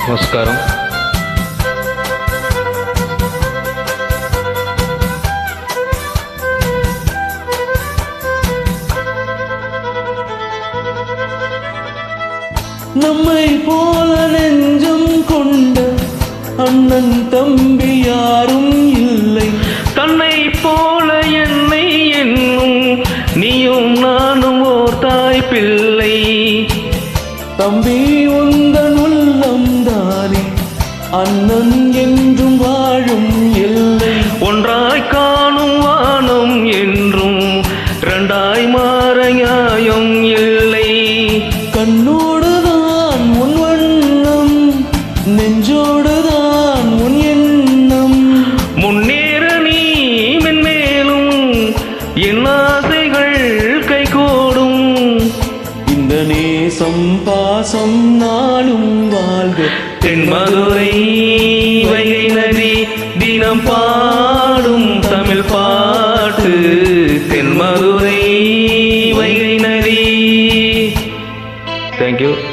நமஸ்காரம். நம்மை போல நெஞ்சம் கொண்ட அண்ணன் தம்பி யாரும் இல்லை. தன்னை போல என்னை என்னும் நீயும் நானும் ஓர் தாய் பிள்ளை. தம்பி உந்தன் உள்ளம் தானே அண்ணன் என்றும் வாழும் எல்லை. ஒன்றாய் காணும் வானம் என்றும் இரண்டாய் மாற நியாயம் இல்லை. கண்ணோடுதான் உன் வண்ணம், நெஞ்சோடுதான் உன் எண்ணம். முன்னேற நீ மென்மேலும் என் ஆசைகள் கைகூடும். இந்த நேசம் பாசம் நாளும் வாழ்க. தென்மதுரை வைகை நதி தினம் பாடும் தமிழ் பாட்டு. தென்மதுரை வைகை நதி. தேங்க்யூ.